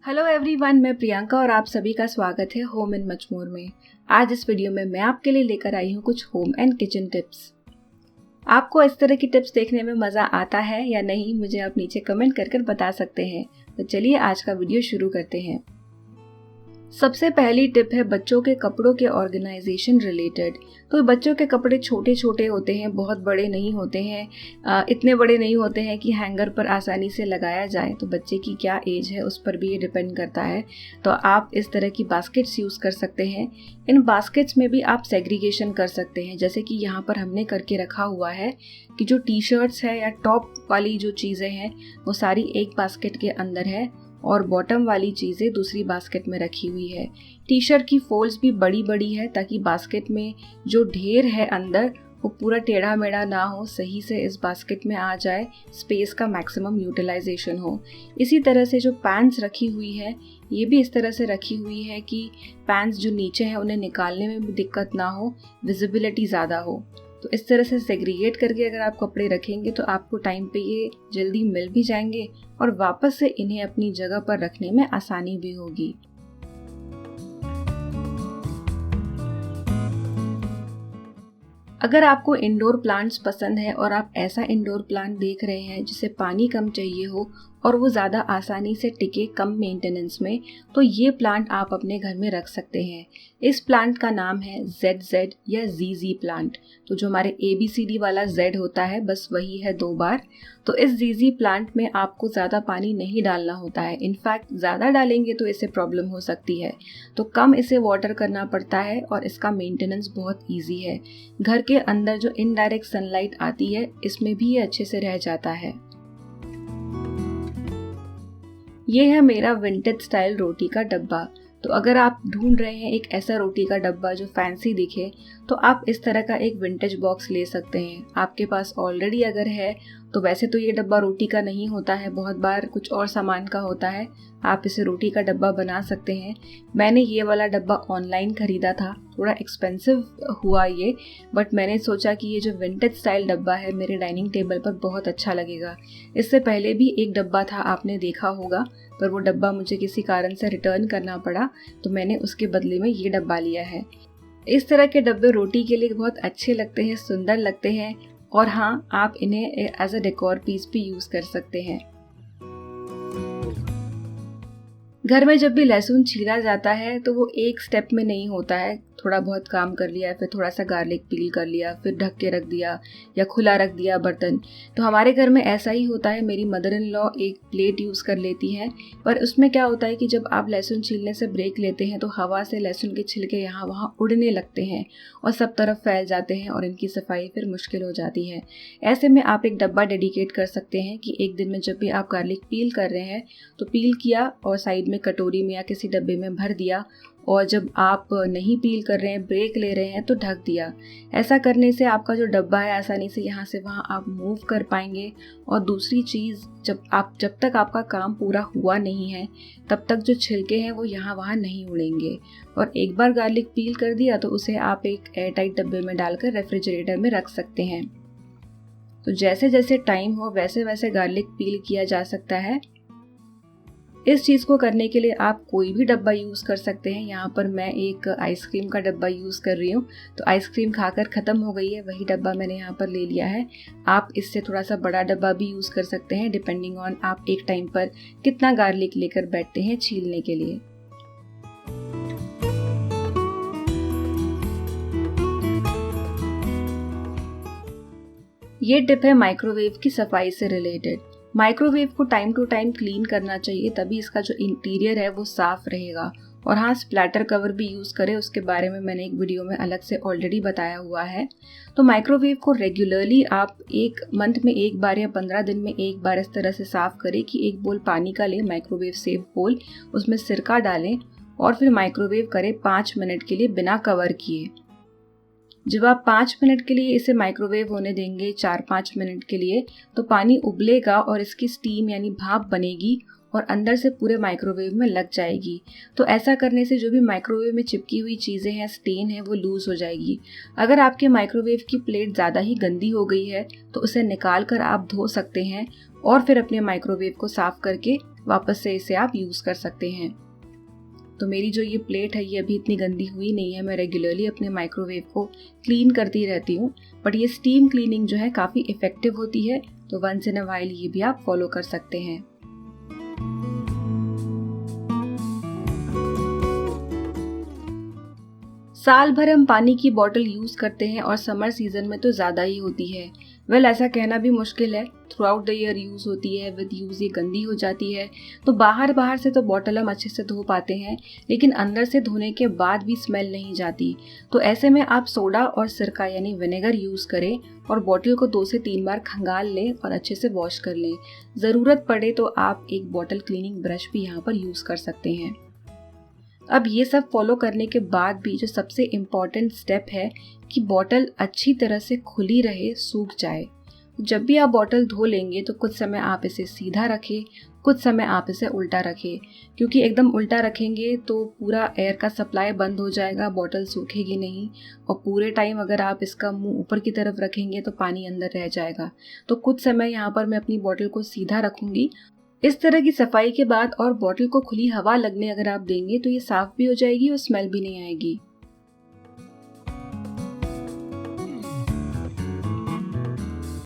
Hello everyone, मैं प्रियंका और आप सभी का स्वागत है होम इन मच मोर में। आज इस वीडियो में मैं आपके लिए लेकर आई हूँ कुछ होम एंड किचन टिप्स। आपको इस तरह की टिप्स देखने में मज़ा आता है या नहीं, मुझे आप नीचे कमेंट कर बता सकते हैं। तो चलिए आज का वीडियो शुरू करते हैं। सबसे पहली टिप है बच्चों के कपड़ों के ऑर्गेनाइजेशन रिलेटेड। तो बच्चों के कपड़े छोटे छोटे होते हैं, बहुत बड़े नहीं होते हैं, इतने बड़े नहीं होते हैं कि हैंगर पर आसानी से लगाया जाए। तो बच्चे की क्या एज है उस पर भी ये डिपेंड करता है। तो आप इस तरह की बास्केट्स यूज़ कर सकते हैं। इन बास्केट्स में भी आप सेग्रीगेशन कर सकते हैं, जैसे कि यहाँ पर हमने करके रखा हुआ है कि जो टी शर्ट्स है या टॉप वाली जो चीज़ें हैं वो सारी एक बास्केट के अंदर है और बॉटम वाली चीज़ें दूसरी बास्केट में रखी हुई है। टी शर्ट की फोल्ड्स भी बड़ी बड़ी है ताकि बास्केट में जो ढेर है अंदर वो पूरा टेढ़ा मेढ़ा ना हो, सही से इस बास्केट में आ जाए, स्पेस का मैक्सिमम यूटिलाइजेशन हो। इसी तरह से जो पैंट्स रखी हुई है ये भी इस तरह से रखी हुई है कि पैंट्स जो नीचे हैं उन्हें निकालने में भी दिक्कत ना हो, विजिबिलिटी ज़्यादा हो। तो इस तरह से सेग्रीगेट करके अगर आप कपड़े रखेंगे तो आपको टाइम पे ये जल्दी मिल भी जाएंगे और वापस से इन्हें अपनी जगह पर रखने में आसानी भी होगी। अगर आपको इंडोर प्लांट्स पसंद है और आप ऐसा इंडोर प्लांट देख रहे हैं जिसे पानी कम चाहिए हो और वो ज़्यादा आसानी से टिके कम मेंटेनेंस में, तो ये प्लांट आप अपने घर में रख सकते हैं। इस प्लांट का नाम है ZZ या ZZ प्लांट। तो जो हमारे ABCD वाला Z होता है बस वही है 2 बार। तो इस ZZ प्लांट में आपको ज़्यादा पानी नहीं डालना होता है। इनफैक्ट ज़्यादा डालेंगे तो इससे प्रॉब्लम हो सकती है, तो कम इसे वाटर करना पड़ता है और इसका मेंटेनेंस बहुत ईजी है। घर के अंदर जो इनडायरेक्ट सनलाइट आती है इसमें भी ये अच्छे से रह जाता है। ये है मेरा विंटेज स्टाइल रोटी का डब्बा। तो अगर आप ढूंढ रहे हैं एक ऐसा रोटी का डब्बा जो फैंसी दिखे तो आप इस तरह का एक विंटेज बॉक्स ले सकते हैं। आपके पास ऑलरेडी अगर है तो वैसे तो ये डब्बा रोटी का नहीं होता है, बहुत बार कुछ और सामान का होता है, आप इसे रोटी का डब्बा बना सकते हैं। मैंने ये वाला डब्बा ऑनलाइन खरीदा था, थोड़ा एक्सपेंसिव हुआ ये, बट मैंने सोचा कि ये जो विंटेज स्टाइल डब्बा है मेरे डाइनिंग टेबल पर बहुत अच्छा लगेगा। इससे पहले भी एक डब्बा था, आपने देखा होगा, पर वो डब्बा मुझे किसी कारण से रिटर्न करना पड़ा, तो मैंने उसके बदले में ये डब्बा लिया है। इस तरह के डब्बे रोटी के लिए बहुत अच्छे लगते हैं, सुंदर लगते हैं और हाँ, आप इन्हें एज अ डेकोर पीस भी यूज़ कर सकते हैं। घर में जब भी लहसुन छीला जाता है तो वो एक स्टेप में नहीं होता है। थोड़ा बहुत काम कर लिया, फिर थोड़ा सा गार्लिक पील कर लिया, फिर ढक के रख दिया या खुला रख दिया बर्तन। तो हमारे घर में ऐसा ही होता है। मेरी मदर इन लॉ एक प्लेट यूज़ कर लेती हैं, पर उसमें क्या होता है कि जब आप लहसुन छीलने से ब्रेक लेते हैं तो हवा से लहसुन के छिलके यहाँ वहाँ उड़ने लगते हैं और सब तरफ फैल जाते हैं और इनकी सफाई फिर मुश्किल हो जाती है। ऐसे में आप एक डब्बा डेडिकेट कर सकते हैं कि एक दिन में जब भी आप गार्लिक पील कर रहे हैं तो पील किया और साइड में कटोरी में या किसी डब्बे में भर दिया, और जब आप नहीं पील कर रहे हैं, ब्रेक ले रहे हैं, तो ढक दिया। ऐसा करने से आपका जो डब्बा है आसानी से यहाँ से वहाँ आप मूव कर पाएंगे। और दूसरी चीज़, जब तक आपका काम पूरा हुआ नहीं है तब तक जो छिलके हैं वो यहाँ वहाँ नहीं उड़ेंगे। और एक बार गार्लिक पील कर दिया तो उसे आप एक एयरटाइट डब्बे में डालकर रेफ्रिजरेटर में रख सकते हैं। तो जैसे जैसे टाइम हो वैसे वैसे गार्लिक पील किया जा सकता है। इस चीज़ को करने के लिए आप कोई भी डब्बा यूज़ कर सकते हैं। यहाँ पर मैं एक आइसक्रीम का डब्बा यूज़ कर रही हूँ, तो आइसक्रीम खाकर ख़त्म हो गई है, वही डब्बा मैंने यहाँ पर ले लिया है। आप इससे थोड़ा सा बड़ा डब्बा भी यूज़ कर सकते हैं, डिपेंडिंग ऑन आप एक टाइम पर कितना गार्लिक लेकर बैठते हैं छीलने के लिए। ये टिप है माइक्रोवेव की सफाई से रिलेटेड। माइक्रोवेव को टाइम टू टाइम क्लीन करना चाहिए, तभी इसका जो इंटीरियर है वो साफ रहेगा। और हाँ, स्प्लैटर कवर भी यूज़ करें, उसके बारे में मैंने एक वीडियो में अलग से ऑलरेडी बताया हुआ है। तो माइक्रोवेव को रेगुलरली आप एक मंथ में एक बार या 15 दिन में एक बार इस तरह से साफ़ करें कि एक बोल पानी का लें, माइक्रोवेव सेफ बोल, उसमें सिरका डालें और फिर माइक्रोवेव करें 5 मिनट के लिए बिना कवर किए। जब आप 5 मिनट के लिए इसे माइक्रोवेव होने देंगे, 4-5 मिनट के लिए, तो पानी उबलेगा और इसकी स्टीम यानी भाप बनेगी और अंदर से पूरे माइक्रोवेव में लग जाएगी। तो ऐसा करने से जो भी माइक्रोवेव में चिपकी हुई चीज़ें हैं, स्टेन है, वो लूज़ हो जाएगी। अगर आपके माइक्रोवेव की प्लेट ज़्यादा ही गंदी हो गई है तो उसे निकाल कर आप धो सकते हैं और फिर अपने माइक्रोवेव को साफ़ करके वापस से इसे आप यूज़ कर सकते हैं। तो मेरी जो ये प्लेट है ये अभी इतनी गंदी हुई नहीं है, मैं रेगुलरली अपने माइक्रोवेव को क्लीन करती रहती हूँ, बट ये स्टीम क्लीनिंग जो है काफ़ी इफ़ेक्टिव होती है, तो वंस इन अ वाइल ये भी आप फॉलो कर सकते हैं। साल भर हम पानी की बॉटल यूज़ करते हैं और समर सीजन में तो ज़्यादा ही होती है। ऐसा कहना भी मुश्किल है, through out the year use होती है, विद यूज़ ये गंदी हो जाती है। तो बाहर से तो बॉटल हम अच्छे से धो पाते हैं, लेकिन अंदर से धोने के बाद भी स्मेल नहीं जाती। तो ऐसे में आप सोडा और सिरका यानी विनेगर यूज़ करें और बॉटल को 2 से 3 बार खंगाल लें और अच्छे से वॉश कर लें। ज़रूरत पड़े तो आप एक बॉटल क्लीनिंग ब्रश भी यहाँ पर यूज़ कर सकते हैं। अब ये सब फॉलो करने के बाद भी जो सबसे इम्पॉर्टेंट स्टेप है कि बॉटल अच्छी तरह से खुली रहे, सूख जाए। जब भी आप बॉटल धो लेंगे तो कुछ समय आप इसे सीधा रखें, कुछ समय आप इसे उल्टा रखें, क्योंकि एकदम उल्टा रखेंगे तो पूरा एयर का सप्लाई बंद हो जाएगा, बॉटल सूखेगी नहीं, और पूरे टाइम अगर आप इसका मुंह ऊपर की तरफ रखेंगे तो पानी अंदर रह जाएगा। तो कुछ समय यहाँ पर मैं अपनी बॉटल को सीधा रखूँगी। इस तरह की सफाई के बाद और बॉटल को खुली हवा लगने अगर आप देंगे तो ये साफ भी हो जाएगी और स्मेल भी नहीं आएगी।